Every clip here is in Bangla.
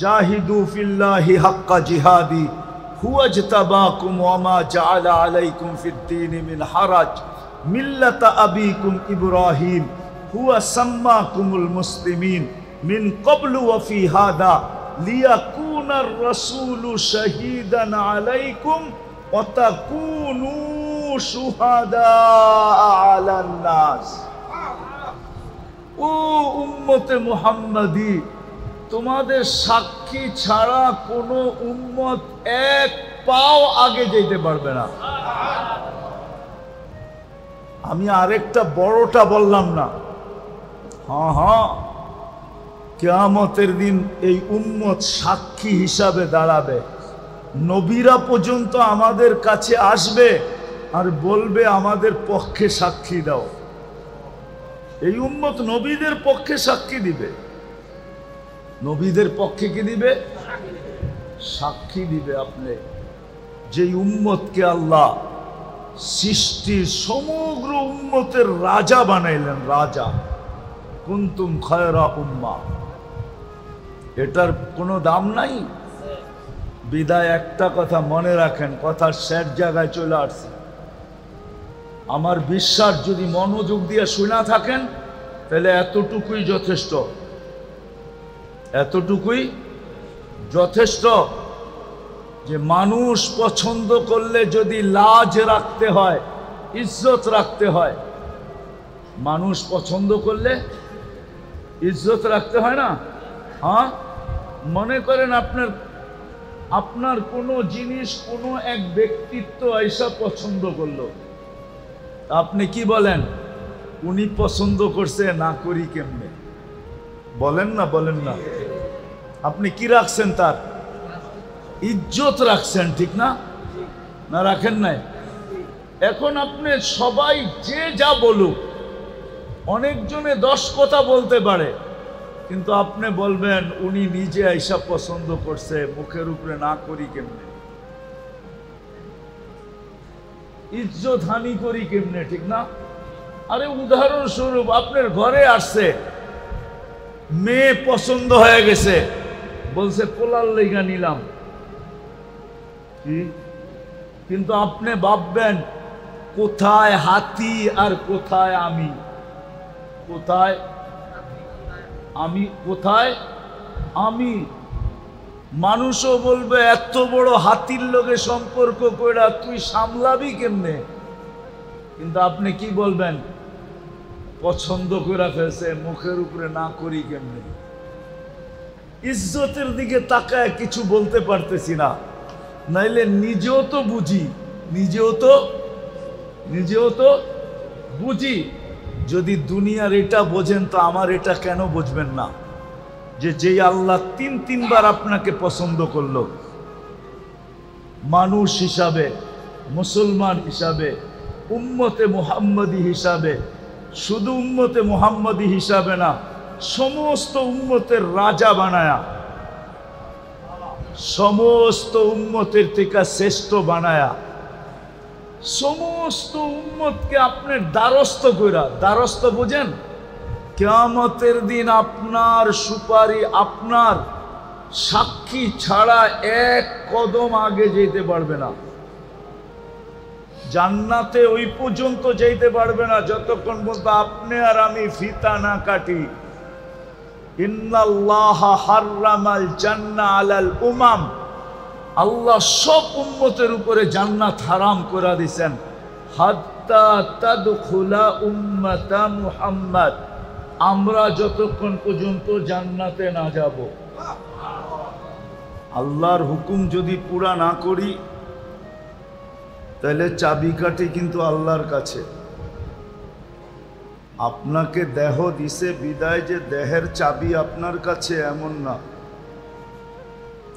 জাহিদু ফিল্লাহি হাক্কা জিহাদি হুয়াজতাবাকুম ওয়া মা জাআলা আলাইকুম ফিদ-দীনি মিন হারাজ মিল্লাতা আবিকুম ইব্রাহিম হুয়া সাম্মাকুমুল মুসলিমিন মিন ক্বাবলু ওয়া ফি হাদা লিয়াকুনার রাসূলু শাহীদান আলাইকুম ওয়া তাকুনু শুহাদা আলান নাস। ও উম্মতে মুহাম্মাদি, তোমাদের সাক্ষী ছাড়া কোনো উম্মত এক পাও আগে যেতে পারবে না। আমি আরেকটা বড়টা বললাম না। হ্যাঁ, কিয়ামতের দিন এই উম্মত সাক্ষী হিসাবে দাঁড়াবে। নবীরা পর্যন্ত আমাদের কাছে আসবে আর বলবে আমাদের পক্ষে সাক্ষী দাও। এই উম্মত নবীদের পক্ষে সাক্ষী দিবে। নবীদের পক্ষে কি দিবে? সাক্ষী দিবে। আপনি যেই উম্মতকে আল্লাহ সৃষ্টির সমগ্র উম্মতের রাজা বানাইলেন, রাজা, কুনতুম খায়রা উম্মাহ, এটার কোনো দাম নাই। বিদায় একটা কথা মনে রাখেন, কথার শেষ জায়গায় চলে আসছে। আমার বিশ্বাস যদি মনোযোগ দিয়ে শোনা থাকেন তাহলে এতটুকুই যথেষ্ট, এতটুকুই যথেষ্ট যে মানুষ পছন্দ করলে যদি লাজ রাখতে হয়, ইজ্জত রাখতে হয়, মানুষ পছন্দ করলে ইজ্জত রাখতে হয় না? হ্যাঁ, মনে করেন আপনার কোনো জিনিস কোনো এক ব্যক্তিত্ব এসব পছন্দ করলো, আপনি কি বলেন? উনি পছন্দ করছে, না করি কেমনে? বলেন না, বলেন না? আপনি কি রাখছেন? তার ইজ্জত রাখছেন, ঠিক না? না রাখেন নাই? এখন আপনি সবাই যে যা বলুক, অনেকজনে 10 কথা বলতে পারে, কিন্তু আপনি বলবেন উনি নিজে এইসব পছন্দ করছে, মুখের উপরে না করি কেমনে? ইজ্জত হানি করি কেমনে, ঠিক না? আরে উদাহরণস্বরূপ আপনার ঘরে আসছে, মেয়ে পছন্দ হয়ে গেছে, বলছে পোলার লেগা নিলাম, কিন্তু আপনি ভাববেন কোথায় হাতি আর কোথায় আমি, কোথায় আমি, কোথায় আমি। মানুষও বলবে এত বড় হাতির লগে সম্পর্ক কইরা তুই সামলাবি কেমনে? কিন্তু আপনি কি বলবেন? পছন্দ করে ফেলছে, মুখের উপরে না করি কেমনে? ইজ্জতের দিকে তাকায় কিছু বলতে পারতেছি না, নাইলে নিজেও তো বুঝি, নিজেও তো বুঝি। যদি দুনিয়ার এটা বোঝেন তো আমার এটা কেন বুঝবেন না? যে যেই আল্লাহ 3বার আপনাকে পছন্দ করলো, মানুষ হিসাবে, মুসলমান হিসাবে, উম্মতে মুহাম্মদী হিসাবে, শুধু উম্মতে মুহাম্মদী হিসাবে না, সমস্ত উম্মতের রাজা বানায়া, সমস্ত উম্মতের থেকে শ্রেষ্ঠ বানায়া, সমস্ত উম্মতকে আপনার দ্বারস্থ কইরা, দ্বারস্থ বোঝেন? কিয়ামতের দিন আপনার সুপারি, আপনার সাক্ষী ছাড়া এক কদম আগে যেতে পারবে না। জান্নাতে ওই পর্যন্ত যেতে পারবে না যতক্ষণ পর্যন্ত আপনি আর আমি ফিতা না কাটি। ইন্নাল্লাহা হাররামাল জান্নাহ আলাল উমাম, আল্লাহ সব উম্মতের উপরে জান্নাত হারাম করে দিয়েছেন। হাত্তা তাদখুলা উম্মাতা মুহাম্মদ, আমরা যতক্ষণ পর্যন্ত জান্নাতে না যাব। আল্লাহর হুকুম যদি পুরা না করি তাহলে চাবিকাঠি কিন্তু আল্লাহর কাছে। আপনাকে দেহ দিছে বিদায় যে দেহের চাবি আপনার কাছে, এমন না।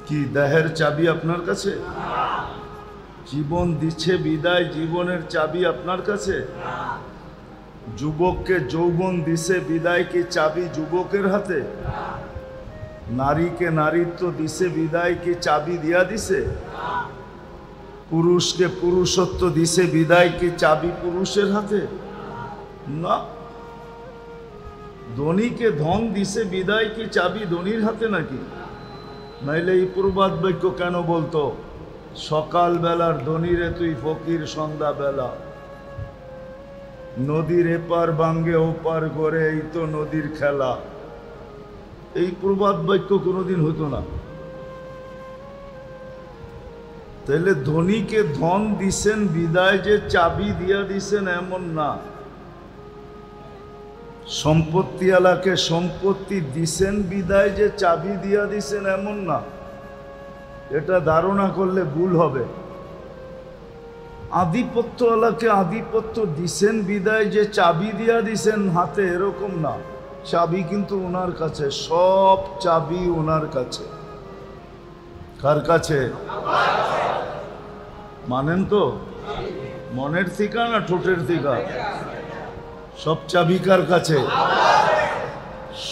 কি দেহের চাবি আপনার কাছে? জীবন দিচ্ছে বিদায় জীবনের চাবি আপনার কাছে? যুবককে যৌবন দিছে বিদায় কি চাবি যুবকের হাতে? নারীকে নারীত্ব দিছে বিদায় কি চাবি দিয়া দিছে? পুরুষকে পুরুষত্ব দিছে বিদায় কি চাবি পুরুষের হাতে? না। ধনীকে ধন দিছে বিদায় কি চাবি ধনীর হাতে নাকি? নাইলে এই প্রবাদ বাক্য কেন বলতো, সকাল বেলার ধনীরে তুই ফকির সন্ধ্যা বেলা, নদীর এপার ভাঙ্গে ওপার করে, এই তো নদীর খেলা। এই প্রবাদ বাক্য কোনোদিন হতো না। তাহলে ধনীকে ধন দিছেন বিদায় যে চাবি দিয়া দিছেন এমন না, সম্পত্তিওয়ালাকে সম্পত্তি দিছেন বিদায় যে চাবি দিয়া দিছেন এমন না। এটা ধারণা করলে ভুল হবে। আধিপত্যওয়ালাকে আধিপত্য দিছেন বিদায় যে চাবি দিয়া দিছেন হাতে, এরকম না। চাবি কিন্তু ওনার কাছে, সব চাবি ওনার কাছে। কার কাছে? মানেন তো? মনের থিকা না ঠোঁটের থিকা? সব চাবি কার কাছে?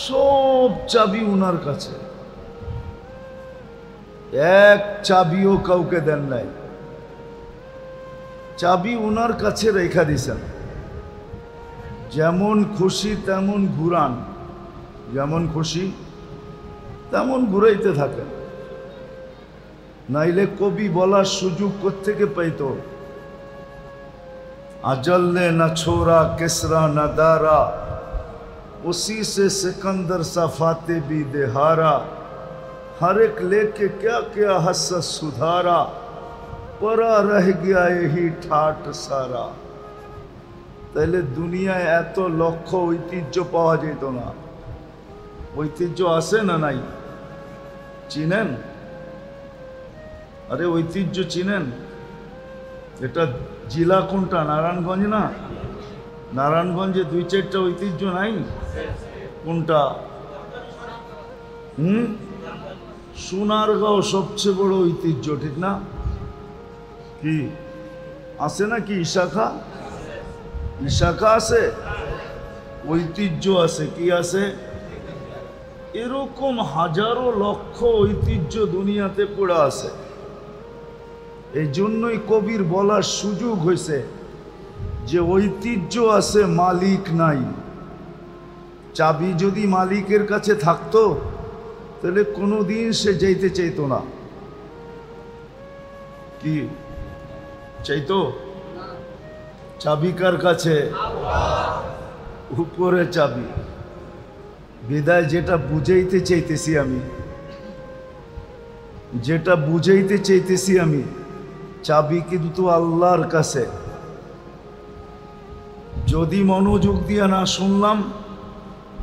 সব চাবি ওনার কাছে। এক চাবিও কাউকে দেন নাই, চাবি ওনার কাছে রেখা দিছেন। যেমন খুশি তেমন ঘুরান, যেমন খুশি তেমন ঘুরাইতে থাকেন। নাইলে কবি বলার সুযোগ কোত্থেকে পাইত? अजल ने न छोड़ा किसरा न दारा, उसी से सिकंदर सा फाते भी देहारा, हर एक लेके क्या क्या हसस सुधारा, परा रह गया यही ठाट सारा। তাহলে দুনিয়ায় এত লক্ষ ঐতিহ্য পাওয়া যেত না। ঐতিহ্য আছে না নাই? চিনেন? আরে ঐতিহ্য চিনেন? এটা জেলা কোনটা? নারায়ণগঞ্জ না? নারায়ণগঞ্জে 2-4টা ঐতিহ্য নাই? কোনটা? সোনারগাঁও সবচেয়ে বড় ঐতিহ্য, ঠিক না? কি আছে নাকি? ইশাখা, ইশাখা আছে, ঐতিহ্য আছে। কি আছে? এরকম হাজারো লক্ষ ঐতিহ্য দুনিয়াতে পড়ে আছে। এই জন্যই কবির বলার সুযোগ হয়েছে যে ঐতিহ্য আছে, মালিক নাই। চাবি যদি মালিকের কাছে থাকতো তাহলে কোনোদিন সে যেতে চাইতো না। কি চাইতো? চাবি কার কাছে? উপরে চাবি। বিদায় যেটা বুঝাইতে চাইতেছি আমি, যেটা বুঝাইতে চাইতেছি আমি, চাবি কিন্তু আল্লাহর কাছে। যদি মনোযোগ দিয়ে না শুনলাম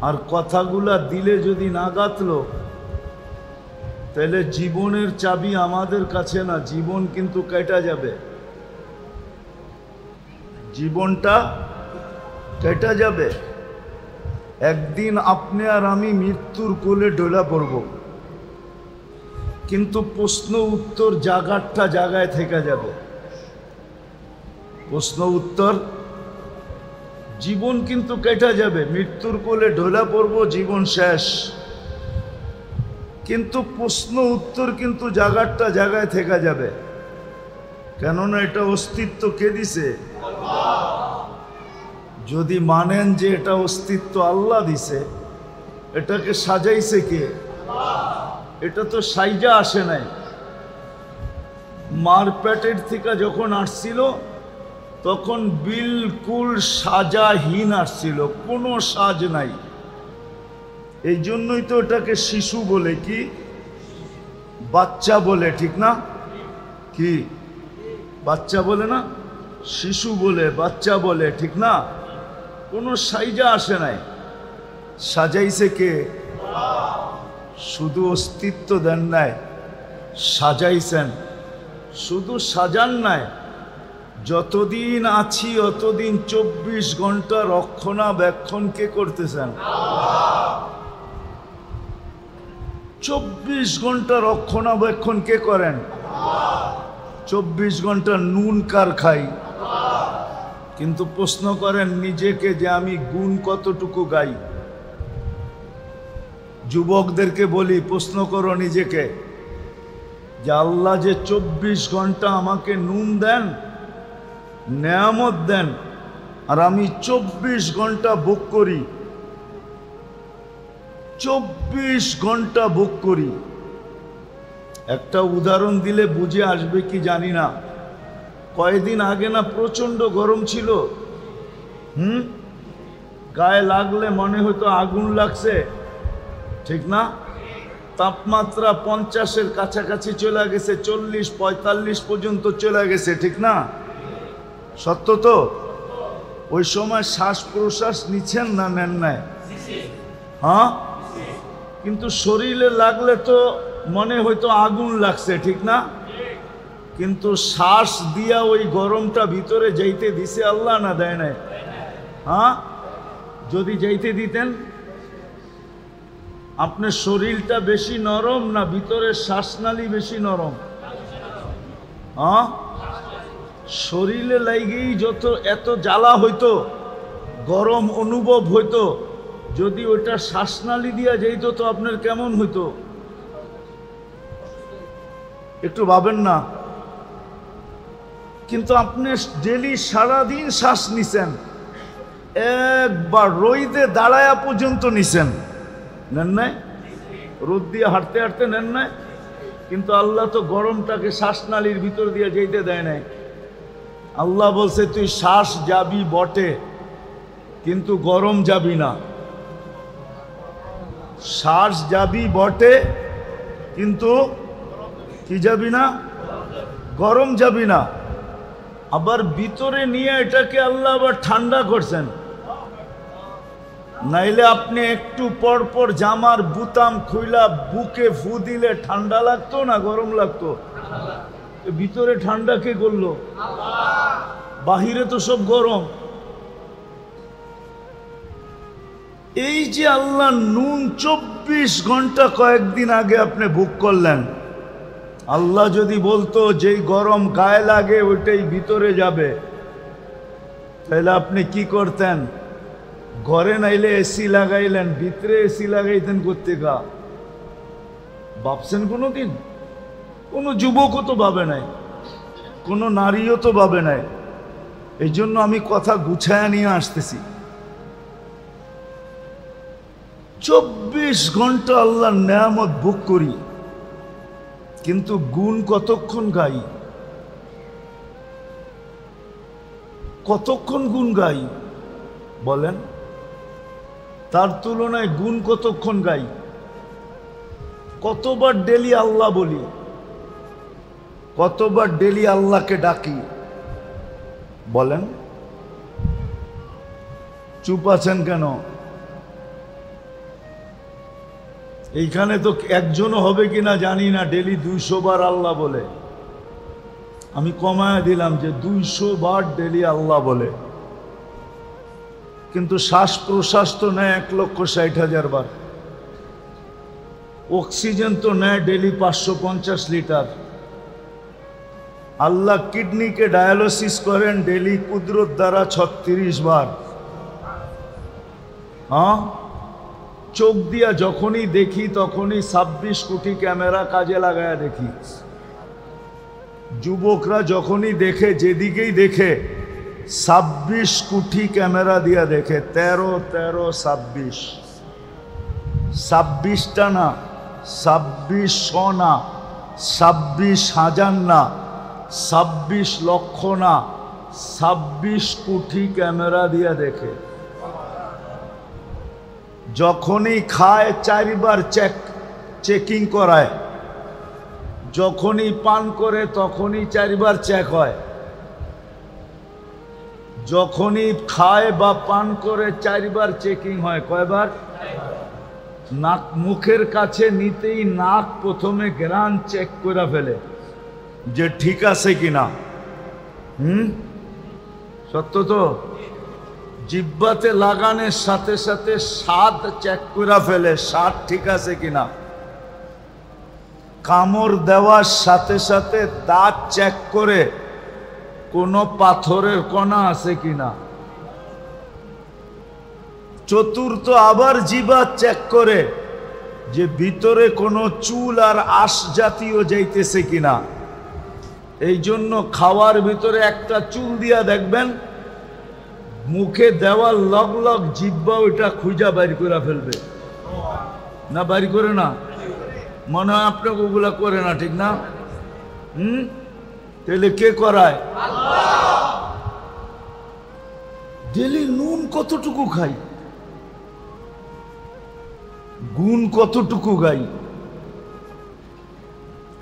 আর কথাগুলা দিলে যদি না গাতলো, তাহলে জীবনের চাবি আমাদের কাছে না, জীবন কিন্তু কেটে যাবে। জীবনটা কেটে যাবে। একদিন আপনি আর আমি মৃত্যুর কোলে ঢলে পড়ব, কিন্তু প্রশ্ন উত্তর জায়গাটা জায়গায় থেকে যাবে। প্রশ্ন উত্তর, জীবন কিন্তু কেটে যাবে, মৃত্যুর কোলে ঢলে পড়ব, জীবন শেষ, কিন্তু প্রশ্ন উত্তর কিন্তু জায়গাটা জায়গায় থেকে যাবে। কেননা এটা অস্তিত্ব কে দিছে? যদি মানেন যে এটা অস্তিত্ব আল্লাহ দিছে, এটাকে সাজাইছে কে? এটা তো সাইজা আসে নাই। মার পেটের থেকে যখন আসছিল তখন বিলকুল সাজাহীন আসছিল, কোনো সাজ নাই। এই জন্যই তো এটাকে শিশু বলে, কি বাচ্চা বলে, ঠিক না? কি বাচ্চা বলে না? শিশু বলে, বাচ্চা বলে, ঠিক না? কোনো সাইজা আসে নাই। সাজাইছে কে? শুধু অস্তিত্ব দেন নাই, সাজাইছেন। শুধু সাজান নাই, যতদিন আছি অতদিন 24 ঘন্টা রক্ষণাবেক্ষণ কে করতেছেন? 24 ঘন্টা রক্ষণাবেক্ষণ কে করেন? 24 ঘন্টা নুন কার খাই? কিন্তু প্রশ্ন করেন নিজেকে যে আমি গুণ কতটুকু গাই। যুবকদেরকে বলি, প্রশ্ন করো নিজেকে যে আল্লাহ যে 24 ঘন্টা আমাকে নুন দেন, নেয়ামত দেন, আর আমি 24 ঘন্টা ভোগ করি, 24 ঘন্টা ভোগ করি, একটা উদাহরণ দিলে বুঝে আসবে কি জানি না। কয়েকদিন আগে না প্রচণ্ড গরম ছিল, গায়ে লাগলে মনে হতো আগুন লাগছে, ঠিক না? তাপমাত্রা 50-এর কাছাকাছি চলে গেছে, 40-45 পর্যন্ত চলে গেছে, ঠিক না? সত্য তো? ওই সময় শ্বাস প্রশ্বাস নিচ্ছেন না নেন নাই? হ্যাঁ, কিন্তু শরীরে লাগলে তো মনে হয়তো আগুন লাগছে, ঠিক না? কিন্তু শ্বাস দিয়া ওই গরমটা ভিতরে যাইতে দিছে আল্লাহ না দেয় নাই? হ্যাঁ, যদি যাইতে দিতেন আপনার শরীরটা বেশি নরম না ভিতরের শ্বাসনালী বেশি নরম? হ্যাঁ, শরীরে লাগেই যত এত জ্বালা হইতো, গরম অনুভব হইতো, যদি ওটা শ্বাসনালী দিয়া যাইতো তো আপনার কেমন হইতো? একটু ভাবেন না? কিন্তু আপনি ডেলি সারাদিন শ্বাস নিছেন, একবার রোদে দাঁড়ায়া পর্যন্ত নিছেন, নেন নাই? রোদ দিয়ে হাঁটতে হাঁটতে নেন নাই? কিন্তু আল্লাহ তো গরমটাকে শ্বাসনালীর ভিতর দিয়ে যেতে দেয় নাই। আল্লাহ বলছে তুই শ্বাস যাবি বটে কিন্তু গরম যাবি না। শ্বাস যাবি বটে কিন্তু কি যাবি না? গরম যাবি না। আবার ভিতরে নিয়ে এটাকে আল্লাহ আবার ঠান্ডা করছেন। নাইলে আপনি একটু পর পর জামার বুতাম খুইলা বুকে ফু দিলে ঠান্ডা লাগতো না গরম লাগতো? ভিতরে ঠান্ডা কে করলো? বাহিরে তো সব গরম। এই যে আল্লাহ নুন 24 ঘন্টা কয়েকদিন আগে আপনি বুক করলেন, আল্লাহ যদি বলতো যেই গরম গায়ে লাগে ওইটাই ভিতরে যাবে, তাহলে আপনি কি করতেন? ঘরে নাইলে এসি লাগাইলেন, ভিতরে এসি লাগাইতেন কোত্থেকা? ভাবছেন কোনোদিন? কোনো যুবকও তো ভাবে নাই, কোনো নারীও তো ভাবে নাই। এই জন্য আমি কথা গুছায়া নিয়ে আসতেছি। 24 ঘন্টা আল্লাহর নেয়ামত ভোগ করি, কিন্তু গুণ কতক্ষণ গাই? কতক্ষণ গুণ গাই বলেন? তার তুলনায় গুণ কতক্ষণ গাই? কতবার ডেলি আল্লাহ বলি, কতবার ডেলি আল্লাহকে ডাকি বলেন? চুপ আছেন কেন? এইখানে তো একজনও হবে কিনা জানি না ডেলি 200 বার আল্লাহ বলে। আমি কমায় দিলাম যে 200 বার ডেলি আল্লাহ বলে, কিন্তু শ্বাস প্রশ্বাস তো নেয় 1,60,000 বার। অক্সিজেন তো নেয় ডেলি 550 লিটার। আল্লাহ কিডনিকে ডায়ালিসিস করেন ডেলি কুদরত দ্বারা 36 বার। হ্যাঁ, চোখ দিয়া যখনই দেখি তখনই 26 কোটি ক্যামেরা কাজে লাগায়া দেখি। যুবকরা যখনই দেখে, যেদিকেই দেখে 26 কোটি ক্যামেরা দিয়া দেখে। 13 26টা না, 2600 না, 26,000 না, 26 লক্ষ না, 26 কোটি ক্যামেরা দিয়া দেখে। যখনই খায় 4 বার চেকিং করায়, যখনই পান করে তখনই 4 বার চেক হয়। যখনই খায় বা পান করে 4 বার চেকিং হয়। কয়বার? নাক মুখের কাছে নিতেই নাক প্রথমে গ্রান চেক করে ফেলে যে ঠিক আছে কিনা। সত্য তো? জিহ্বাতে লাগানোর সাথে সাথে স্বাদ চেক করে ফেলে, স্বাদ ঠিক আছে কিনা। কামড় দেওয়ার সাথে সাথে দাঁত চেক করে কোনো পাথরের কণা আছে কিনা। চতুর্থ আবার জিহ্বা চেক করে যে ভিতরে কোনো চুল আর আঁশ জাতীয় যাইতেছে কিনা। এই জন্য খাওয়ার ভিতরে একটা চুল দিয়া দেখবেন, মুখে দেওয়ার লগ লগ জিহ্বা ওইটা খুঁজা বাইর করে ফেলবে না? বাইর করে না? মনে হয় আপনাকে ওগুলা করে না, ঠিক না? তাহলে কে করায়? ডেলি নুন কতটুকু খাই, গুণ কতটুকু গাই।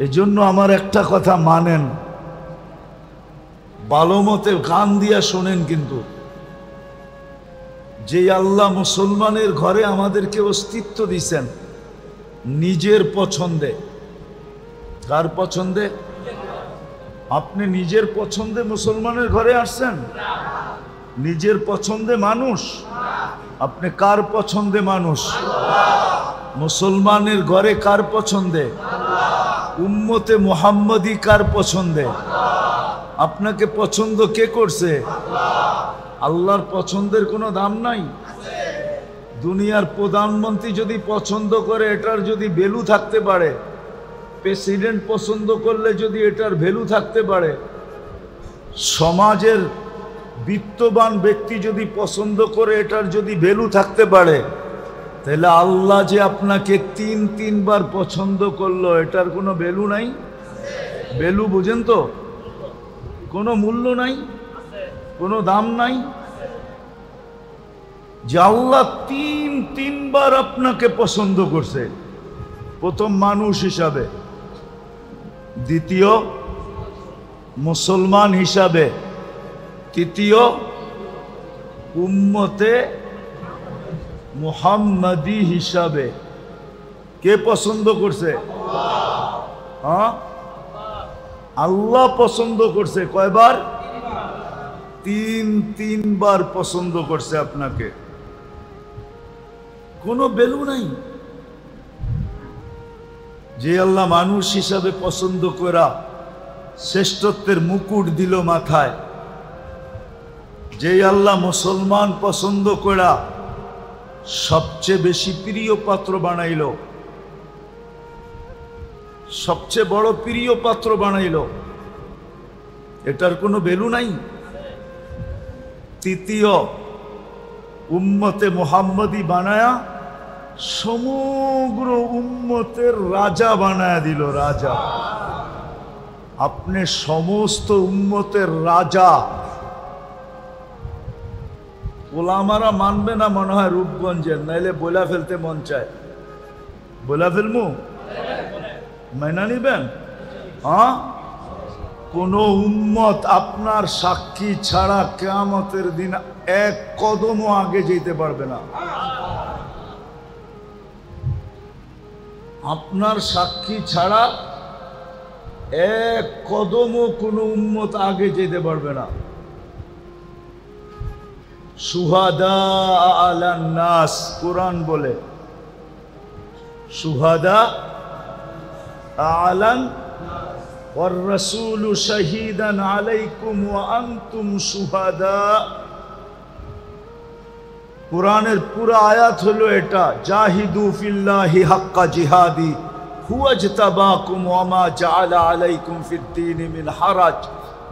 এজন্য আমার একটা কথা মানেন, ভালো মতে কান দিয়া শোনেন, কিন্তু যে আল্লাহ মুসলমানের ঘরে আমাদেরকে অস্তিত্ব দিছেন নিজের পছন্দে। কার পছন্দে? আপনি নিজের পছন্দে মুসলমানের ঘরে আসছেন? নিজের পছন্দে মানুষ? আপনি কার পছন্দে মানুষ? মুসলমানের ঘরে কার পছন্দে? উম্মতে মুহাম্মদী কার পছন্দে? আপনাকে পছন্দ কে করছে? আল্লাহর পছন্দের কোনো দাম নাই। দুনিয়ার প্রধানমন্ত্রী যদি পছন্দ করে এটার যদি ভ্যালু থাকতে পারে, প্রেসিডেন্ট পছন্দ করলে যদি এটার ভ্যালু থাকতে পারে, সমাজের বিত্তবান ব্যক্তি যদি পছন্দ করে এটার যদি ভ্যালু থাকতে পারে, তাহলে আল্লাহ যে আপনাকে তিনবার পছন্দ করলো এটার কোনো ভ্যালু নাই? ভ্যালু বুঝেন তো? কোনো মূল্য নাই, কোনো দাম নাই। যে আল্লাহ তিনবার আপনাকে পছন্দ করছে, প্রথম মানুষ হিসাবে, দ্বিতীয় মুসলমান হিসাবে, তৃতীয় উম্মতে মুহাম্মাদি হিসাবে। কে পছন্দ করছে? হ্যাঁ, আল্লাহ পছন্দ করছে। কয়বার? তিনবার পছন্দ করছে আপনাকে। কোনো ভ্যালু নাই। যে আল্লাহ মানুষ হিসাবে পছন্দ করা শ্রেষ্ঠত্বের মুকুট দিল মাথায়, যে আল্লাহ মুসলমান পছন্দ করা সবচেয়ে বেশি প্রিয় পাত্র বানাইল, সবচেয়ে বড় প্রিয় পাত্র বানাইল, এটার কোনো ভ্যালু নাই। তৃতীয় উম্মতে মুহাম্মদী বানায়া সমগ্র উম্মতের রাজা বানায়া দিল। রাজা, আপনি সমস্ত উম্মতের রাজা। ওলামারা মানবে না মনে হয় রূপগঞ্জের, নাইলে বইলা ফেলতে মন চায়। বইলা ফেলমু? মাইনা নিবেন? হ্যাঁ, কোন উম্মত আপনার সাক্ষী ছাড়া কিয়ামতের দিন এক কদমও আগে যেতে পারবে না। আপনার সাক্ষী ছাড়া এক কদমও কোন উম্মত আগে যেতে পারবে না। শুহাদা আলান নাস, কোরআন বলে শুহাদা আলান ওয়ার রাসূলু শাহীদান আলাইকুম ওয়া আনতুম শুহাদা। কোরআনের পুরো আয়াত হলো এটা, জাহিদু ফিল্লাহি হাক্কা জিহাদি হুয়া ইজতাবাকুম ওয়া মা জাআলা আলাইকুম ফিদ-দীনি মিন হারাজ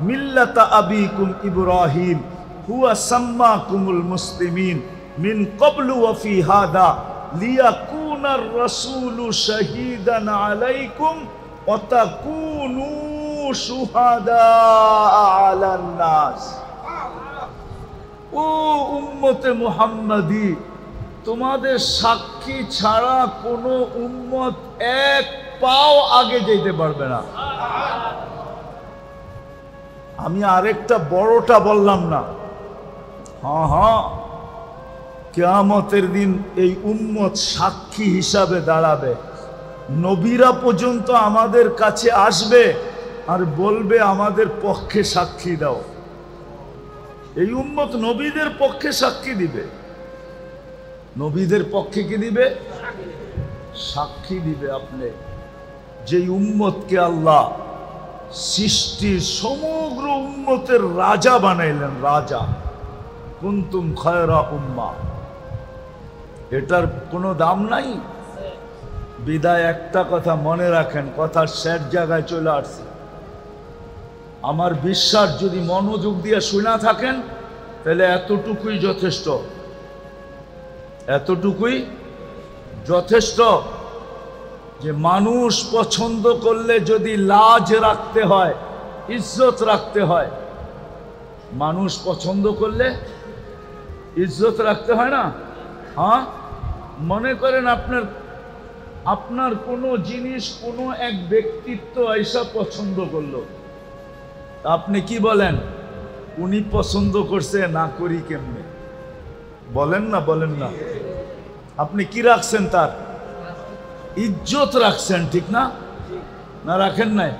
মিল্লাতা আবিকুম ইব্রাহিম হুয়া সাম্মাকুমুল মুসলিমিন মিন ক্বাবলু ওয়া ফি হাদা লিয়াকুনার রাসূলু শাহীদান আলাইকুম ওয়া তাকুনু শুহাদা আলান নাস। ও উম্মতে মুহাম্মাদি, তোমাদের সাক্ষী ছাড়া কোনো উম্মত এক পাও আগে যেতে পারবে না। আমি আরেকটা বড়টা বললাম না? হ্যাঁ, কিয়ামতের দিন এই উম্মত সাক্ষী হিসাবে দাঁড়াবে। নবীরা পর্যন্ত আমাদের কাছে আসবে আর বলবে আমাদের পক্ষে সাক্ষী দাও। এই উম্মত নবীদের পক্ষে সাক্ষী দিবে। নবীদের পক্ষে কি দিবে? সাক্ষী দিবে। আপনি যেই উম্মতকে আল্লাহ সৃষ্টির সমগ্র উম্মতের রাজা বানাইলেন, রাজা, কুনতুম খায়রা উম্মাহ, এটার কোনো দাম নাই। বিদায় একটা কথা মনে রাখেন, কথার শেষ জায়গায় চলে আসছে। আমার বিশ্বাস যদি মনোযোগ দিয়ে শুনে থাকেন তাহলে এতটুকুই যথেষ্ট, এতটুকুই যথেষ্ট। যে মানুষ পছন্দ করলে যদি লাজ রাখতে হয়, ইজ্জত রাখতে হয়, মানুষ পছন্দ করলে ইজ্জত রাখতে হয় না? হ্যাঁ, মনে করেন আপনার কোনো জিনিস কোনো এক ব্যক্তিত্ব এইসব পছন্দ করলো, আপনি কি বলেন? উনি পছন্দ করছে, না করি কেমনে? বলেন না, বলেন না? আপনি কি রাখছেন? তার ইজ্জত রাখছেন, ঠিক না? না রাখেন নাই?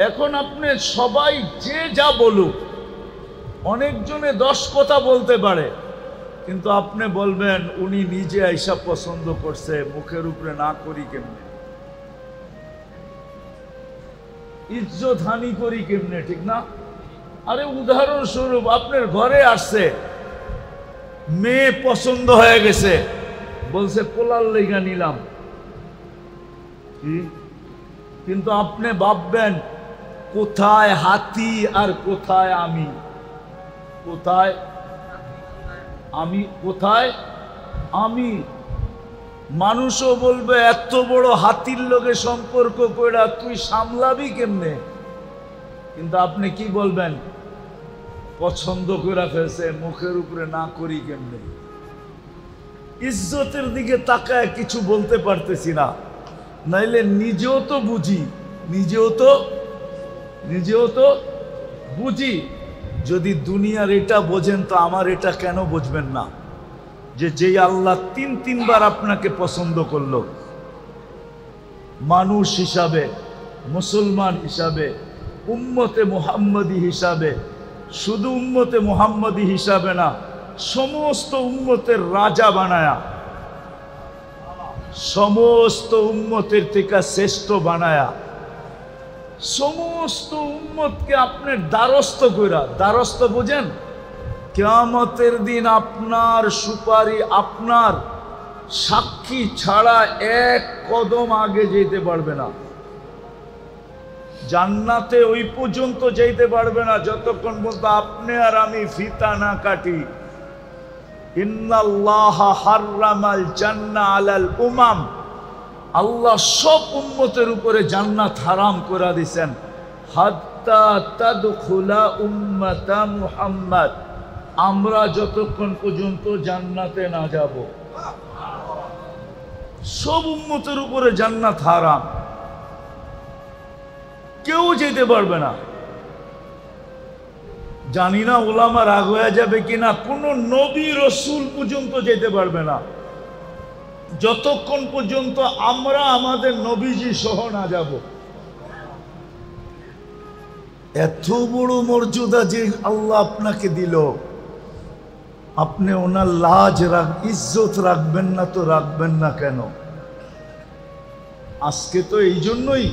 এখন আপনি সবাই যে যা বলুক, অনেকজনে 10 কথা বলতে পারে, কিন্তু আপনি বলবেন উনি নিজে এইসব পছন্দ করছে, মুখের উপরে না করি কেমনে? ইজ্জত হানি করি কেমনে, ঠিক না? আরে উদাহরণস্বরূপ আপনার ঘরে আসছে, মেয়ে পছন্দ হয়ে গেছে, বলছে পোলার লেগা নিলাম, কিন্তু আপনি ভাববেন কোথায় হাতি আর কোথায় আমি? কোথায় আমি, কোথায় আমি? মানুষও বলবে এত বড় হাতির লগে সম্পর্ক কইরা তুই সামলাবি কেমনে? কিন্তু আপনি কি বলবেন? পছন্দ করে ফেলছে, মুখের উপরে না করি কেমনে? ইজ্জতের দিকে তাকায় কিছু বলতে পারতেছি না, নাইলে নিজেও তো বুঝি, নিজেও তো বুঝি। যদি দুনিয়ার এটা বোঝেন তো আমার এটা কেন বুঝবেন না? যে যেই আল্লাহ 3 বার আপনাকে পছন্দ করলো, মানুষ হিসাবে, মুসলমান হিসাবে, উম্মতে মুহাম্মদী হিসাবে, শুধু উম্মতে মুহাম্মদী হিসাবে না, সমস্ত উম্মতের রাজা বানায়া, সমস্ত উম্মতের থেকে শ্রেষ্ঠ বানায়া, সমস্ত উম্মতকে আপনার দ্বারস্থ কইরা, দ্বারস্থ বুঝেন? কিয়ামতের দিন আপনার সুপারি, আপনার সাক্ষী ছাড়া 1 কদম আগে যেতে পারবে না। জান্নাতে ওই পর্যন্ত যেতে পারবে না যতক্ষণ পর্যন্ত আপনি আর আমি ফিতা না কাটি। ইন্নাল্লাহা হাররামাল জান্নাহ আলাল উমাম, আল্লাহ সব উম্মতের উপরে জান্নাত হারাম করে দিয়েছেন। হাত্তা তাদখুলা উম্মাতা মুহাম্মদ, আমরা যতক্ষণ পর্যন্ত জান্নাতে না যাব, সব উম্মতের উপরে জান্নাত হারাম, কেউ যেতে পারবে না। জানি না ওলামা রাগ হয়ে যাবে কিনা, কোন নবী রসুল পর্যন্ত যেতে পারবে না যতক্ষণ পর্যন্ত আমরা আমাদের নবীজি সহ না যাব। এত বড় মর্যাদা যে আল্লাহ আপনাকে দিল, আপনি ওনার লাজ ইজ্জত রাখবেন না তো রাখবেন না কেন? আজকে তো এই জন্যই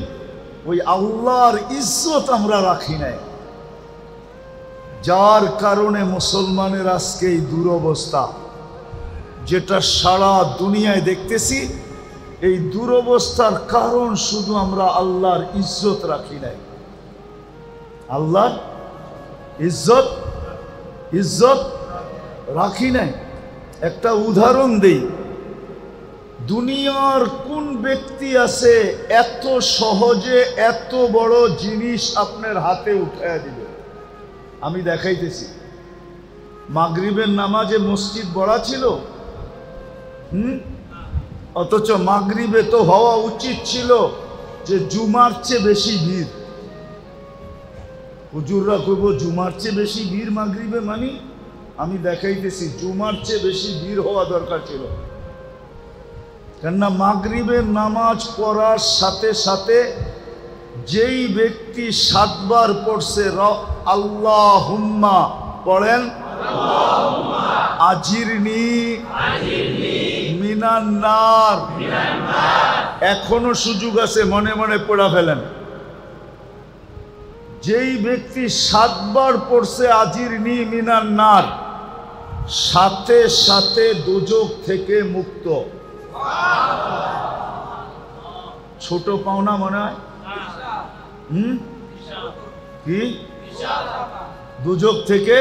ওই আল্লাহর ইজ্জত আমরা রাখি নাই, যার কারণে মুসলমানের আজকে এই দুরবস্থা, যেটা সারা দুনিয়ায় দেখতেছি। এই দুরবস্থার কারণ শুধু আমরা আল্লাহর ইজ্জত রাখি নাই, আল্লাহর ইজ্জত রাখি নাই। একটা উদাহরণ দেই, দুনিয়ার কোন ব্যক্তি আছে এত সহজে এত বড় জিনিস আপনার হাতে উঠাইয়া দিবে? আমি দেখাইতেছি। মাগরিবের নামাজে মসজিদ বড়া ছিল, অথচ মাগরিবে তো হওয়া উচিত ছিল যে জুমার চেয়ে বেশি ভিড়। হুজুররা কইব জুমার চেয়ে বেশি ভিড় মাগরিবে, মানি আমি দেখাইতেছি জুমার চেয়ে বেশি ভিড় হওয়া দরকার ছিল। কেননা মাগরিবের নামাজ পড়ার সাথে সাথে যেই ব্যক্তি 7 বার পড়ছে আল্লাহুম্মা, পড়েন আজিরনি মিনান নার, এখনো সুযোগ আছে, মনে মনে পড়া ফেলেন। যেই ব্যক্তি 7 বার পড়ছে আজিরনি মিনান নার, সাথে সাথে দোজখ থেকে মুক্ত। ছোট পাওনা মনে হয়? কি? দোজখ থেকে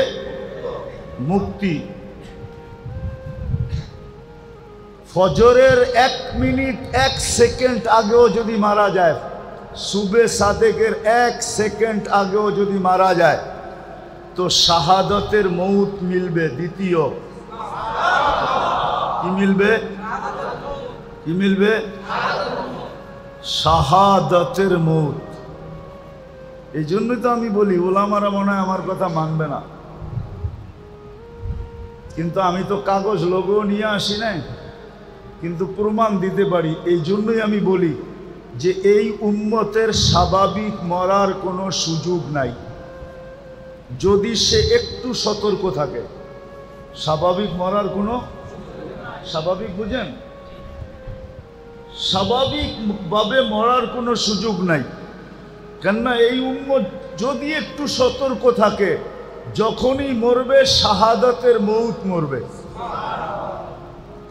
মুক্তি। ফজরের 1 মিনিট 1 সেকেন্ড আগেও যদি মারা যায়, সুবে সাদেকের 1 সেকেন্ড আগেও যদি মারা যায়, তো শাহাদতের মৌত মিলবে। দ্বিতীয় কি মিলবে? কি মিলবে? শাহাদতের মৌত। এই জন্যই তো আমি বলি ওলামারা মনে হয় আমার কথা মানবে না, কিন্তু আমি তো কাগজ লোগো নিয়ে আসি নাই, কিন্তু প্রমাণ দিতে পারি। এই জন্যই আমি বলি যে এই উম্মতের স্বাভাবিক মরার কোনো সুযোগ নাই, যদি সে একটু সতর্ক থাকে। স্বাভাবিক মরার কোনো, স্বাভাবিক বুঝেন, স্বাভাবিকভাবে মরার কোনো সুযোগ নাই। কেননা এই উম্মত যদি একটু সতর্ক থাকে, যখনই মরবে শাহাদাতের মৌত মরবে।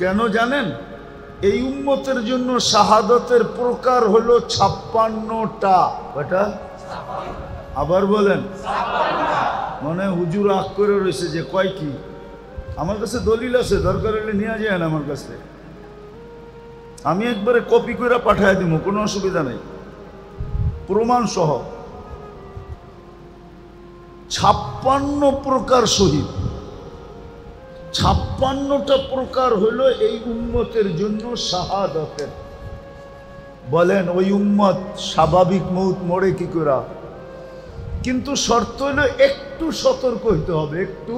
কেন জানেন? এই উম্মতের জন্য শাহাদাতের প্রকার হলো 56টা। কয়টা? আবার বলেন। মনে হুজুর আগ করে রয়েছে যে কয় কি? আমার কাছে দলিল আছে, দরকার হলে নিয়ে যায় না আমার কাছে, আমি একবারে কপি করে পাঠায় দিব, কোনো অসুবিধা নেই, প্রমাণ সহ। 56 প্রকার শহীদ, 56টা প্রকার হলো এই উম্মতের জন্য শাহাদাতের। বলেন ওই উম্মত স্বাভাবিক মৌত মরে কি করে? কিন্তু শর্ত হলো একটু সতর্ক হইতে হবে, একটু।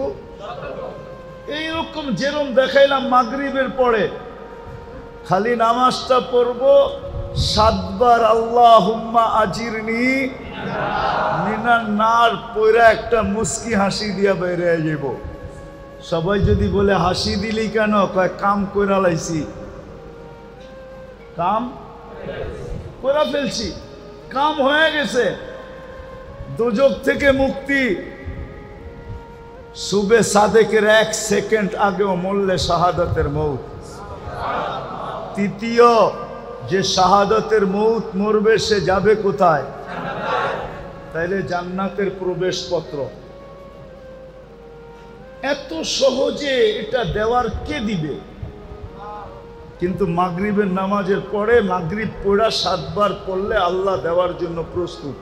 এইরকম যেরকম দেখাইলাম মাগরিবের পরে খালি নামাজটা পড়ব 7 বার আল্লাহুম্মা আজিরনি মিনান নার পয়রা একটা মুস্কি হাসি দিয়া বের হয়ে যাব। সবাই যদি বলে হাসি দিলি কেন? কয় কাম কইরা লাইছি, কাম কইরা ফেলছি, কাম হয়ে গেছে, দোজখ থেকে মুক্তি। সুবে সাদেকের 1 সেকেন্ড আগেও মরলে শাহাদাতের মৌত। তৃতীয়, যে শাহাদাতের মৌত মরবে সে যাবে কোথায়? তাইলে জান্নাতের প্রবেশপত্র। এত সহজে এটা দেওয়ার কে দিবে? কিন্তু মাগরিবের নামাজের পরে মাগরিব পড়া 7 বার পড়লে আল্লাহ দেওয়ার জন্য প্রস্তুত।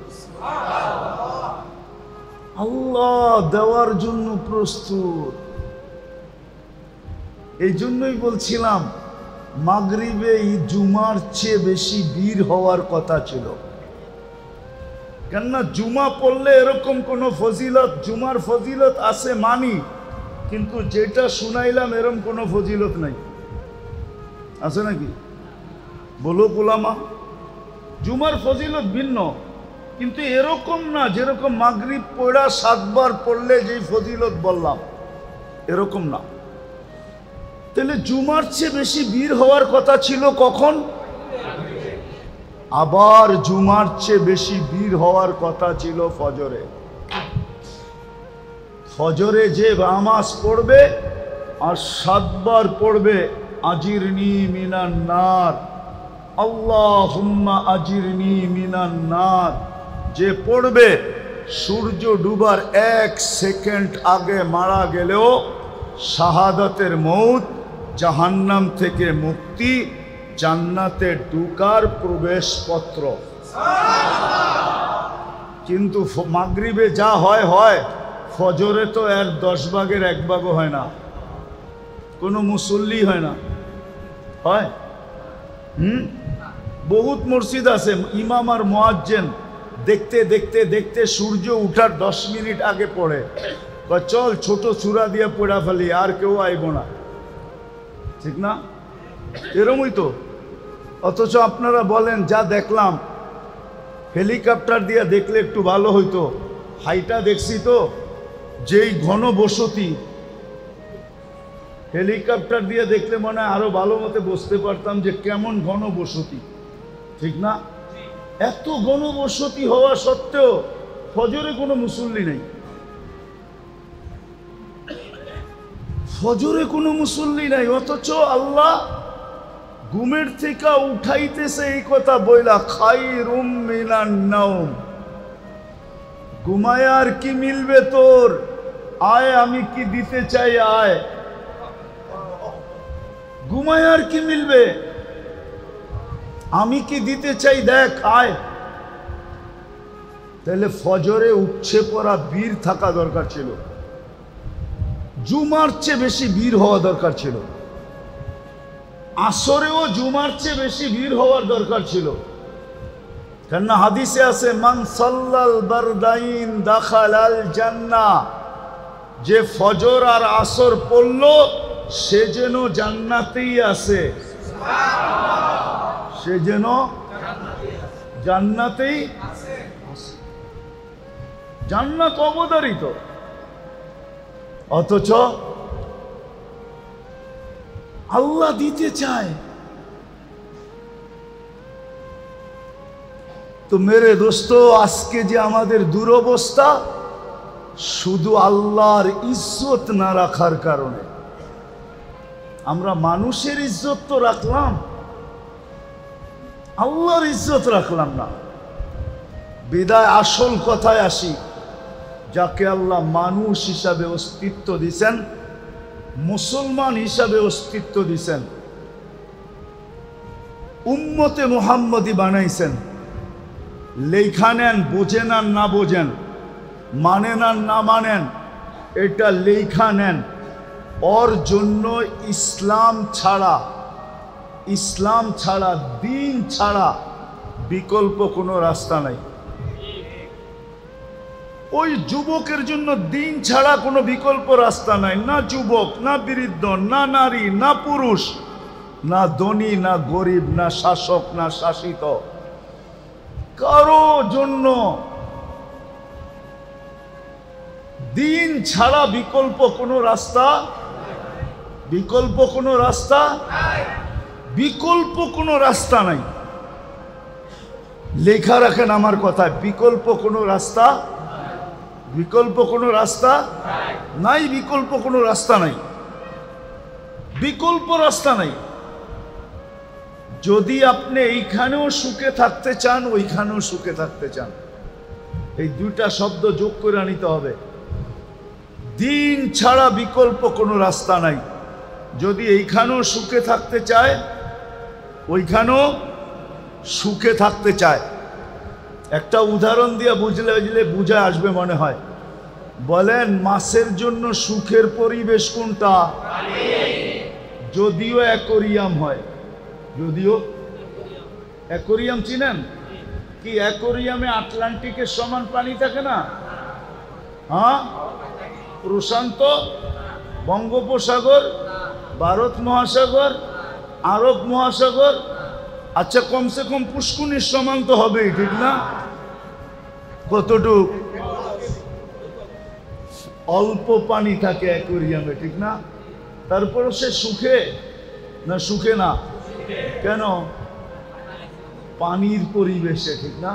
আল্লাহ দেওয়ার জন্য প্রস্তুত। এই জন্যই বলছিলাম মাগরিবে জুমার চেয়ে বেশি ভিড় হওয়ার কথা ছিল। কেননা জুমা পড়লে এরকম কোনো ফজিলত, জুমার ফজিলত আছে মানি, কিন্তু যেটা শুনাইলাম এরকম কোনো ফজিলত নাই। আছে নাকি? বলো উলামা, জুমার ফজিলত ভিন্ন, কিন্তু এরকম না যেরকম মাগরিব পড়া 7 বার পড়লে যেই ফজিলত বললাম, এরকম না। তাহলে জুমার চেয়ে বেশি ভিড় হওয়ার কথা ছিল কখন? আবার জুমার চেয়ে বেশি ভিড় হওয়ার কথা ছিল ফজরে। ফজরে যে নামাজ পড়বে আর 7 বার পড়বে আজিরনি মিনান নার, আল্লাহুম্মা আজিরনি মিনান নার, যে পড়বে সূর্য ডুবার 1 সেকেন্ড আগে মারা গেলেও শাহাদাতের মৌত, জাহান্নাম থেকে মুক্তি, জান্নাতে ঢুকার প্রবেশপত্র। কিন্তু মাগরিবে যা হয় হয়, ফজরে তো এর 10 ভাগের 1 ভাগও হয় না, কোনো মুসল্লি হয় না। হয়? বহুত মসজিদ আছে ইমাম আর মুয়াজ্জিন দেখতে দেখতে দেখতে সূর্য উঠার 10 মিনিট আগে পড়ে, চল ছোট সূরা দিয়ে পড়া ফেলি, আর কেউ আইব না, ঠিক না? এরমই তো। অথচ আপনারা বলেন যা দেখলাম, হেলিকপ্টার দিয়ে দেখলে একটু ভালো হইতো, হাইটা দেখছি তো যেই ঘন বসতি, হেলিকপ্টার দিয়ে দেখলে মনে হয় আরো ভালো মতে বুঝতে পারতাম যে কেমন ঘন বসতি, ঠিক না? এত ঘন বসতি হওয়া সত্ত্বেও ফজরে কোনো মুসল্লি নেই, ফজরে কোনো মুসল্লি নাই। অথচ আল্লাহ ঘুমের থেকে উঠাইতেছে এই কথা বইলা, খায়রুম মিনান নাওম, ঘুমায় আর কি মিলবে তোর, আয় আমি কি দিতে চাই আয়। ঘুমায় আর কি মিলবে? আমি কি দিতে চাই, দেখ আয়। তাহলে ফজরে উঠছে পড়া বীর থাকা দরকার ছিল, জুমার চেয়ে বেশি বীর হওয়া দরকার ছিল, আসরেও জুমার চেয়ে বেশি বীর হওয়ার দরকার ছিল। কেননা হাদিসে আছে মান সাল্লাল বারদাইন দাখালাল জান্নাহ, যে ফজর আর আসর পড়ল সে যেন জান্নাতেই আছে, সে যেন জান্নাতেই আছে। জান্নাত অবধারিত, অথচ আল্লাহ দিতে চায়। তো মেরে দোস্ত, আজকে যে আমাদের দুরবস্থা, শুধু আল্লাহর ইজ্জত না রাখার কারণে। আমরা মানুষের ইজ্জত তো রাখলাম, আল্লাহর ইজ্জত রাখলাম না। বিদায় আসল কথায় আসি, যাকে আল্লাহ মানুষ হিসাবে অস্তিত্ব দিছেন, মুসলমান হিসাবে অস্তিত্ব দিছেন, উম্মতে মুহাম্মদী বানাইছেন, লেখা নেন, বোঝেন আর না বোঝেন, মানেন আর না মানেন, এটা লেখা নেন। ওর জন্য ইসলাম ছাড়া, ইসলাম ছাড়া, দিন ছাড়া বিকল্প কোনো রাস্তা নাই। ওই যুবকের জন্য দিন ছাড়া কোনো বিকল্প রাস্তা নাই। না যুবক, না বৃদ্ধ, না নারী, না পুরুষ, না ধনী, না গরিব, না শাসক, না শাসিত, কারো জন্য দিন ছাড়া বিকল্প কোনো রাস্তা, বিকল্প কোনো রাস্তা, বিকল্প কোনো রাস্তা নাই। লেখা রাখেন আমার কথায়, বিকল্প কোনো রাস্তা, বিকল্প কোনো রাস্তা নাই, বিকল্প কোনো রাস্তা নাই, বিকল্প রাস্তা নাই। যদি আপনি এইখানেও সুখে থাকতে চান, ওইখানেও সুখে থাকতে চান, এই দুইটা শব্দ যোগ করে নিতে হবে। দিন ছাড়া বিকল্প কোনো রাস্তা নাই। যদি এইখানেও সুখে থাকতে চায়, ওইখানেও সুখে থাকতে চায়। একটা উদাহরণ দিয়ে বুঝলে বুঝে আসবে মনে হয়। বলেন, মাছের জন্য সুখের পরিবেশ কোনটা? যদিও অ্যাকোরিয়াম হয়, যদিও অ্যাকোরিয়াম চিনেন কি? অ্যাকোরিয়ামে আটলান্টিকের সমান পানি থাকে না? হ্যাঁ, প্রশান্ত, বঙ্গোপসাগর, ভারত মহাসাগর, আরব মহাসাগর, আচ্ছা কমসে কম পুষ্কুনির সমান তো হবেই, ঠিক না? কতটুক? অল্প পানি থাকে অ্যাকোরিয়ামে, ঠিক না? তারপরে সে সুখে না? সুখে না কেন? পানির পরিবেশে, ঠিক না?